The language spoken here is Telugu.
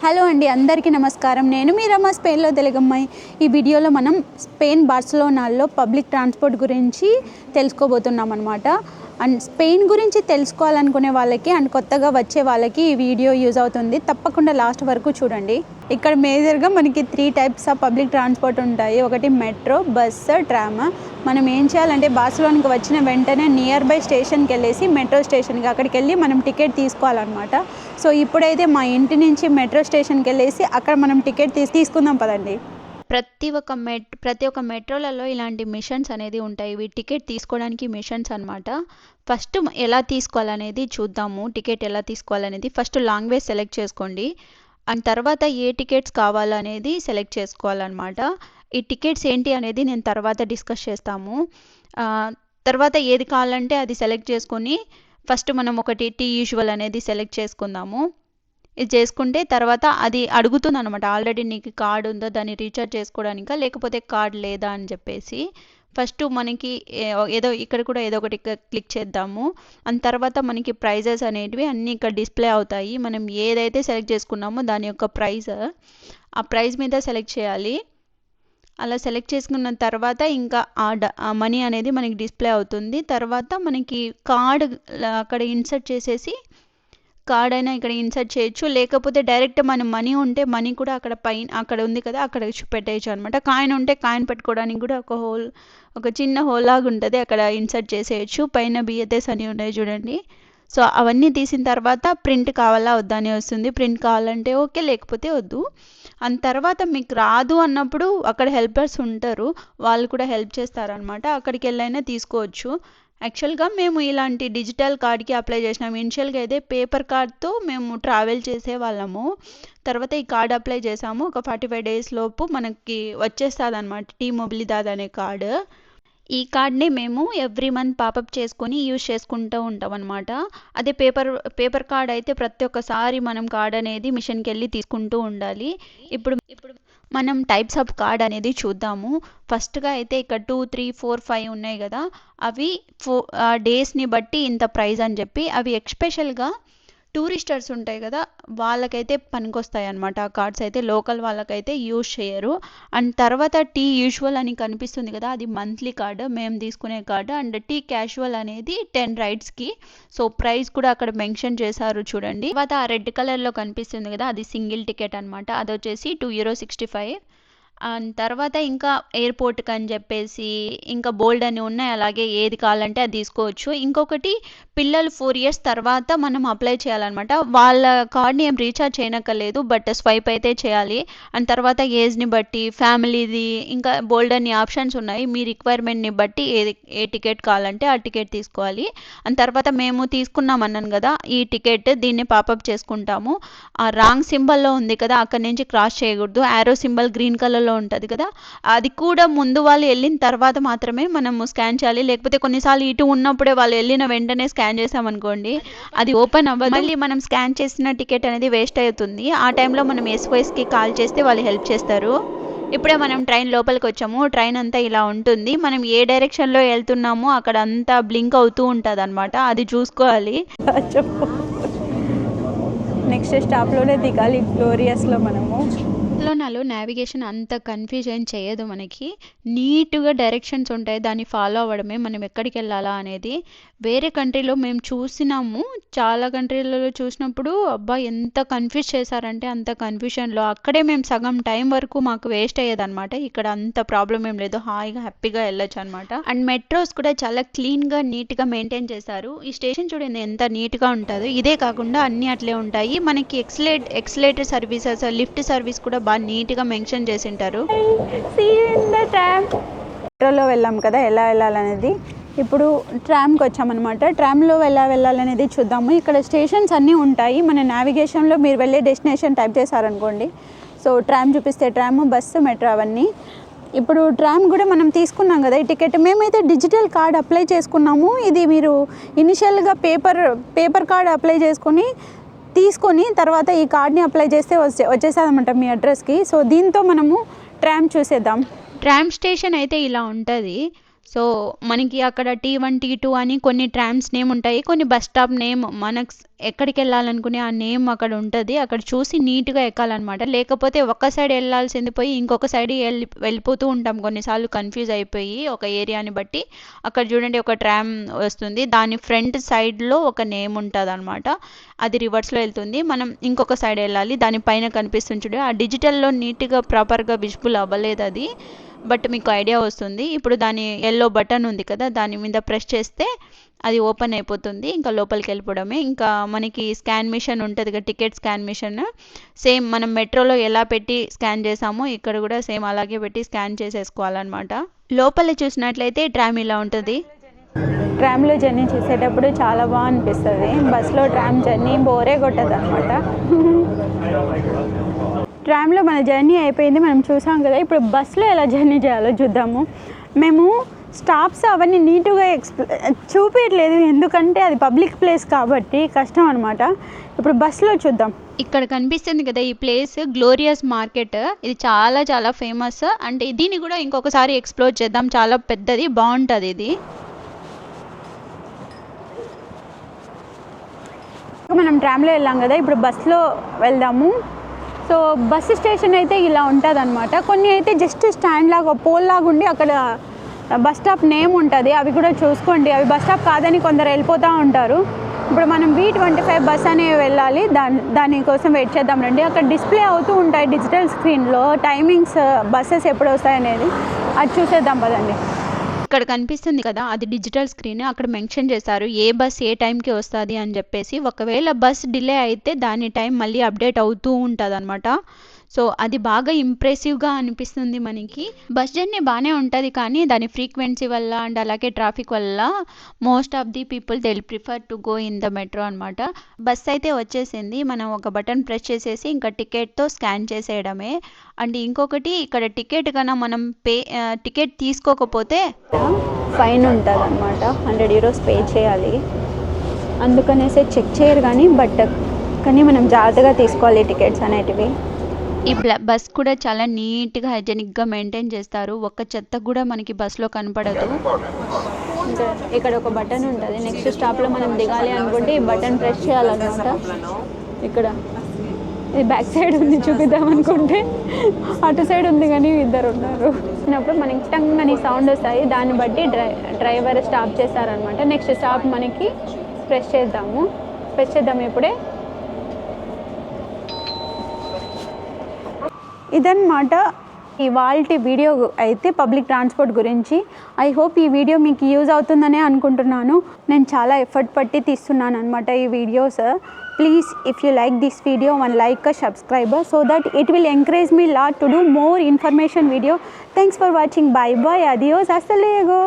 హలో అండి, అందరికీ నమస్కారం. నేను మీ రమ స్పెయిన్లో తెలుగమ్మాయి. ఈ వీడియోలో మనం స్పెయిన్ బార్సిలోనాలో పబ్లిక్ ట్రాన్స్పోర్ట్ గురించి తెలుసుకోబోతున్నాం అనమాట. అండ్ స్పెయిన్ గురించి తెలుసుకోవాలనుకునే వాళ్ళకి అండ్ కొత్తగా వచ్చే వాళ్ళకి ఈ వీడియో యూజ్ అవుతుంది. తప్పకుండా లాస్ట్ వరకు చూడండి. ఇక్కడ మేజర్గా మనకి 3 టైప్స్ ఆఫ్ పబ్లిక్ ట్రాన్స్పోర్ట్ ఉంటాయి. ఒకటి మెట్రో, బస్సు, ట్రామ్. మనం ఏం చేయాలంటే బార్సిలోనాకి వచ్చిన వెంటనే నియర్ బై స్టేషన్కి వెళ్ళేసి మెట్రో స్టేషన్కి అక్కడికి వెళ్ళి మనం టికెట్ తీసుకోవాలన్నమాట. సో ఇప్పుడైతే మా ఇంటి నుంచి మెట్రో స్టేషన్కి వెళ్ళేసి అక్కడ మనం టికెట్ తీసుకుందాం పదండి. ప్రతి ఒక్క మెట్రోలలో ఇలాంటి మిషన్స్ అనేది ఉంటాయి. ఇవి టికెట్ తీసుకోవడానికి మిషన్స్ అనమాట. ఫస్ట్ ఎలా తీసుకోవాలనేది చూద్దాము. టికెట్ ఎలా తీసుకోవాలనేది ఫస్ట్ లాంగ్వేజ్ సెలెక్ట్ చేసుకోండి. అండ్ తర్వాత ఏ టికెట్స్ కావాలనేది సెలెక్ట్ చేసుకోవాలన్నమాట. ఈ టికెట్స్ ఏంటి అనేది నేను తర్వాత డిస్కస్ చేస్తాము. తర్వాత ఏది కావాలంటే అది సెలెక్ట్ చేసుకొని ఫస్ట్ మనం ఒకటి టీ యూజువల్ అనేది సెలెక్ట్ చేసుకుందాము. ఇది చేసుకుంటే తర్వాత అది అడుగుతుంది అనమాట, ఆల్రెడీ నీకు కార్డు ఉందో దాన్ని రీఛార్జ్ చేసుకోవడానికా లేకపోతే కార్డ్ లేదా అని చెప్పేసి. ఫస్ట్ మనకి ఏదో ఇక్కడ కూడా ఏదో ఒకటి క్లిక్ చేద్దాము. అండ్ తర్వాత మనకి ప్రైజెస్ అనేటివి అన్నీ ఇక్కడ డిస్ప్లే అవుతాయి. మనం ఏదైతే సెలెక్ట్ చేసుకున్నామో దాని యొక్క ప్రైస్, ఆ ప్రైస్ మీద సెలెక్ట్ చేయాలి. అలా సెలెక్ట్ చేసుకున్న తర్వాత ఇంకా ఆ మనీ అనేది మనకి డిస్ప్లే అవుతుంది. తర్వాత మనకి కార్డ్ అక్కడ ఇన్సర్ట్ చేసేసి కార్డ్ అయినా ఇక్కడ ఇన్సర్ట్ చేయొచ్చు, లేకపోతే డైరెక్ట్ మన మనీ ఉంటే మనీ కూడా అక్కడ పైన అక్కడ ఉంది కదా అక్కడ పెట్టేయచ్చు అనమాట. కాయిన్ ఉంటే కాయిన్ పెట్టుకోవడానికి కూడా ఒక చిన్న హోల్ లాగా ఉంటుంది, అక్కడ ఇన్సర్ట్ చేసేయచ్చు. పైన బిఎస్ఎస్ అని ఉన్నాయి చూడండి. సో అవన్నీ తీసిన తర్వాత ప్రింట్ కావాలా వద్దా అని వస్తుంది. ప్రింట్ కావాలంటే ఓకే, లేకపోతే వద్దు. అండ్ తర్వాత మీకు రాదు అన్నప్పుడు అక్కడ హెల్పర్స్ ఉంటారు, వాళ్ళు కూడా హెల్ప్ చేస్తారనమాట. అక్కడికి వెళ్ళైనా తీసుకోవచ్చు. యాక్చువల్గా మేము ఇలాంటి డిజిటల్ కార్డ్కి అప్లై చేసినాము. ఇనిషియల్గా అయితే పేపర్ కార్డ్తో మేము ట్రావెల్ చేసే వాళ్ళము. తర్వాత ఈ కార్డ్ అప్లై చేసాము. ఒక 45 days లోపు మనకి వచ్చేస్తుంది అనమాట టీ మొబిలిదాద్ అనే కార్డు. ఈ కార్డ్ని మేము ఎవ్రీ మంత్ పాపప్ చేసుకొని యూజ్ చేసుకుంటూ ఉంటాం అనమాట. అదే పేపర్ కార్డ్ అయితే ప్రతి ఒక్కసారి మనం కార్డ్ అనేది మిషన్కి వెళ్ళి తీసుకుంటూ ఉండాలి. ఇప్పుడు మనం టైప్స్ ఆఫ్ కార్డ్ అనేది చూద్దాము. ఫస్ట్గా అయితే ఇక్కడ 2, 3, 4, 5 ఉన్నాయి కదా, అవి డేస్ని బట్టి ఇంత ప్రైస్ అని చెప్పి అవి ఎక్స్పెషల్గా టూరిస్టర్స్ ఉంటాయి కదా వాళ్ళకైతే పనికొస్తాయి అన్నమాట. ఆ కార్డ్స్ అయితే లోకల్ వాళ్ళకైతే యూజ్ చేయరు. అండ్ తర్వాత టీ యూజువల్ అని కనిపిస్తుంది కదా, అది మంత్లీ కార్డు, మేము తీసుకునే కార్డు. అండ్ టీ క్యాజువల్ అనేది 10 rides-కి. సో ప్రైస్ కూడా అక్కడ మెన్షన్ చేశారు చూడండి. తర్వాత ఆ రెడ్ కలర్లో కనిపిస్తుంది కదా, అది సింగిల్ టికెట్ అనమాట. అది వచ్చేసి €2.65. అండ్ తర్వాత ఇంకా ఎయిర్పోర్ట్కి అని చెప్పేసి ఇంకా బోల్డ్ అని ఉన్నాయి. అలాగే ఏది కావాలంటే అది తీసుకోవచ్చు. ఇంకొకటి పిల్లలు 4 years తర్వాత మనం అప్లై చేయాలన్నమాట. వాళ్ళ కార్డ్ని ఏం రీఛార్జ్ చేయనక్కర్లేదు, బట్ స్వైప్ అయితే చేయాలి. అండ్ తర్వాత ఏజ్ని బట్టి ఫ్యామిలీది ఇంకా బోల్డ్ అని ఆప్షన్స్ ఉన్నాయి. మీ రిక్వైర్మెంట్ని బట్టి ఏ టికెట్ కావాలంటే ఆ టికెట్ తీసుకోవాలి. అండ్ తర్వాత మేము తీసుకున్నాం అన్నాను కదా ఈ టికెట్, దీన్ని పాపప్ చేసుకుంటాము. ఆ రాంగ్ సింబల్లో ఉంది కదా అక్కడి నుంచి క్రాస్ చేయకూడదు. యారో సింబల్ గ్రీన్ కలర్లో ఉంటుంది కదా, అది కూడా ముందు వాళ్ళు వెళ్ళిన తర్వాత మాత్రమే మనము స్కాన్ చేయాలి. లేకపోతే కొన్నిసార్లు ఇటు ఉన్నప్పుడే వాళ్ళు వెళ్ళిన వెంటనే స్కాన్ చేసామనుకోండి అది ఓపెన్ అవ్వదు. మళ్ళీ మనం స్కాన్ చేసిన టికెట్ అనేది వేస్ట్ అవుతుంది. ఆ టైంలో మనం SOSకి కాల్ చేస్తే వాళ్ళు హెల్ప్ చేస్తారు. ఇప్పుడే మనం ట్రైన్ లోపలికి వచ్చాము. ట్రైన్ అంతా ఇలా ఉంటుంది. మనం ఏ డైరెక్షన్లో వెళ్తున్నామో అక్కడ అంతా బ్లింక్ అవుతూ ఉంటుంది అనమాట, అది చూసుకోవాలి. నెక్స్ట్ స్టాప్లోనే దిగాలి గ్లోరియస్లో మనము. బార్సిలోనాలో నావిగేషన్ అంత కన్ఫ్యూజన్ చేయదు. మనకి నీట్గా డైరెక్షన్స్ ఉంటాయి, దాన్ని ఫాలో అవ్వడమే మనం ఎక్కడికి వెళ్ళాలా అనేది. వేరే కంట్రీలో మేము చూసినాము, చాలా కంట్రీలలో చూసినప్పుడు అబ్బా ఎంత కన్ఫ్యూజ్ చేశారంటే అంత కన్ఫ్యూజన్లో అక్కడే మేము సగం టైం వరకు మాకు వేస్ట్ అయ్యేదన్నమాట. ఇక్కడ అంత ప్రాబ్లం ఏం లేదు, హాయిగా హ్యాపీగా వెళ్ళొచ్చు అనమాట. అండ్ మెట్రోస్ కూడా చాలా క్లీన్గా నీట్గా మెయింటైన్ చేశారు. ఈ స్టేషన్ చూడండి ఎంత నీట్గా ఉంటుందో. ఇదే కాకుండా అన్నీ అట్లే ఉంటాయి. మనకి ఎక్సలేటర్ సర్వీసెస్, లిఫ్ట్ సర్వీస్ కూడా బాగా నీట్గా మెన్షన్ చేసి ఉంటారు. మెట్రోలో వెళ్ళాం కదా ఎలా వెళ్ళాలనేది. ఇప్పుడు ట్రామ్కి వచ్చామన్నమాట. ట్రామ్లో ఎలా వెళ్ళాలనేది చూద్దాము. ఇక్కడ స్టేషన్స్ అన్నీ ఉంటాయి. మన నావిగేషన్లో మీరు వెళ్ళే డెస్టినేషన్ టైప్ చేశారనుకోండి, సో ట్రామ్ చూపిస్తే ట్రామ్, బస్సు, మెట్రో అవన్నీ. ఇప్పుడు ట్రామ్ కూడా మనం తీసుకున్నాం కదా ఈ టికెట్, మేమైతే డిజిటల్ కార్డ్ అప్లై చేసుకున్నాము. ఇది మీరు ఇనిషియల్గా పేపర్ కార్డ్ అప్లై తీసుకొని తర్వాత ఈ కార్డ్ని అప్లై చేస్తే వచ్చేసాదన్నమాట మీ అడ్రస్కి. సో దీంతో మనము ట్రామ్ చూసేద్దాం. ట్రామ్ స్టేషన్ అయితే ఇలా ఉంటుంది. సో మనకి అక్కడ T1 T2 అని కొన్ని ట్రామ్స్ నేమ్ ఉంటాయి, కొన్ని బస్ స్టాప్ నేమ్ మనకు ఎక్కడికి వెళ్ళాలనుకునే ఆ నేమ్ అక్కడ ఉంటుంది. అక్కడ చూసి నీట్గా ఎక్కాలన్నమాట. లేకపోతే ఒక సైడ్ వెళ్ళాల్సింది పోయి ఇంకొక సైడ్ వెళ్ళిపోతూ ఉంటాం కొన్నిసార్లు కన్ఫ్యూజ్ అయిపోయి ఒక ఏరియాని బట్టి. అక్కడ చూడండి ఒక ట్రామ్ వస్తుంది, దాని ఫ్రంట్ సైడ్లో ఒక నేమ్ ఉంటుంది అనమాట. అది రివర్స్లో వెళ్తుంది, మనం ఇంకొక సైడ్ వెళ్ళాలి. దాని పైన కనిపిస్తుంది చూడండి, ఆ డిజిటల్లో నీట్గా ప్రాపర్గా విజిబుల్ అవ్వలేదు అది, బట్ మీకు ఐడియా వస్తుంది. ఇప్పుడు దాని ఎల్లో బటన్ ఉంది కదా, దాని మీద ప్రెస్ చేస్తే అది ఓపెన్ అయిపోతుంది. ఇంకా లోపలికి వెళ్ళిపోవడమే. ఇంకా మనకి స్కాన్ మిషన్ ఉంటుంది కదా, టికెట్ స్కాన్ మిషన్, సేమ్ మనం మెట్రోలో ఎలా పెట్టి స్కాన్ చేసామో ఇక్కడ కూడా సేమ్ అలాగే పెట్టి స్కాన్ చేసేసుకోవాలన్నమాట. లోపల చూసినట్లయితే ట్రామ్ ఇలా ఉంటుంది. ట్రామ్లో జర్నీ చేసేటప్పుడు చాలా బాగా అనిపిస్తుంది. బస్లో ట్రామ్ జర్నీ బోరే కొట్టదు అనమాట. ట్రామ్లో మన జర్నీ అయిపోయింది, మనం చూసాం కదా. ఇప్పుడు బస్సులో ఎలా జర్నీ చేయాలో చూద్దాము. మేము స్టాప్స్ అవన్నీ నీట్గా చూపించట్లేదు, ఎందుకంటే అది పబ్లిక్ ప్లేస్ కాబట్టి కష్టం అనమాట. ఇప్పుడు బస్సులో చూద్దాం. ఇక్కడ కనిపిస్తుంది కదా ఈ ప్లేస్ గ్లోరియస్ మార్కెట్. ఇది చాలా చాలా ఫేమస్. అంటే దీన్ని కూడా ఇంకొకసారి ఎక్స్ప్లోర్ చేద్దాం, చాలా పెద్దది, బాగుంటుంది ఇది. మనం ట్రామ్లో వెళ్ళాం కదా, ఇప్పుడు బస్సులో వెళ్దాము. సో బస్సు స్టేషన్ అయితే ఇలా ఉంటుంది అనమాట. కొన్ని అయితే జస్ట్ స్టాండ్ లాగా పోల్ లాగా ఉండి అక్కడ బస్ స్టాప్ నేమ్ ఉంటుంది, అవి కూడా చూసుకోండి. అవి బస్ స్టాప్ కాదని కొందరు వెళ్ళిపోతూ ఉంటారు. ఇప్పుడు మనం V25 బస్ అనేవి వెళ్ళాలి, దానికోసం వెయిట్ చేద్దాం రండి. అక్కడ డిస్ప్లే అవుతూ ఉంటాయి డిజిటల్ స్క్రీన్లో టైమింగ్స్, బస్సెస్ ఎప్పుడు వస్తాయనేది, అది చూసేద్దాం పదండి. ఇక్కడ కనిపిస్తుంది కదా అది డిజిటల్ స్క్రీన్. అక్కడ మెన్షన్ చేశారు ఏ బస్ ఏ టైంకి వస్తుంది అని చెప్పేసి. ఒకవేళ బస్ డిలే అయితే దాని టైం మళ్ళీ అప్డేట్ అవుతూ ఉంటుంది అనమాట. సో అది బాగా ఇంప్రెసివ్గా అనిపిస్తుంది మనకి. బస్ జర్నీ బాగానే ఉంటుంది, కానీ దాని ఫ్రీక్వెన్సీ వల్ల అండ్ అలాగే ట్రాఫిక్ వల్ల most of the people they will prefer to go in the metro అనమాట. బస్ అయితే వచ్చేసింది, మనం ఒక బటన్ ప్రెస్ చేసేసి ఇంకా టికెట్తో స్కాన్ చేసేయడమే. అండ్ ఇంకొకటి, ఇక్కడ టికెట్ కన్నా మనం టికెట్ తీసుకోకపోతే ఫైన్ ఉంటుంది అనమాట. 100 euros పే చేయాలి. అందుకనేసి చెక్ చేయరు కానీ మనం జాగ్రత్తగా తీసుకోవాలి టికెట్స్ అనేటివి. ఈ బస్ కూడా చాలా నీట్గా హైజెనిక్గా మెయింటైన్ చేస్తారు. ఒక్క చెత్త కూడా మనకి బస్లో కనపడదు. ఇక్కడ ఒక బటన్ ఉంటుంది, నెక్స్ట్ స్టాప్లో మనం దిగాలి అనుకుంటే ఈ బటన్ ప్రెస్ చేయాలన్నమాట. ఇక్కడ ఇది బ్యాక్ సైడ్ ఉంది, చూపిద్దాం అనుకుంటే అటు సైడ్ ఉంది కానీ ఇద్దరు ఉన్నారు. అప్పుడు మనకి టంగ్ అని సౌండ్ వస్తాయి, దాన్ని బట్టి డ్రైవర్ స్టాప్ చేస్తారనమాట. నెక్స్ట్ స్టాప్ మనకి ప్రెస్ చేద్దాం ఇప్పుడే. ఇదన్నమాట ఇవాల్టి వీడియో అయితే పబ్లిక్ ట్రాన్స్పోర్ట్ గురించి. ఐ హోప్ ఈ వీడియో మీకు యూజ్ అవుతుందనే అనుకుంటున్నాను. నేను చాలా ఎఫర్ట్ పట్టి తీస్తున్నాను అనమాట ఈ videos. Please if you like this video, one like a subscriber so that it will encourage me lot to do more information video. Thanks for watching. Bye bye, adios, hasta luego.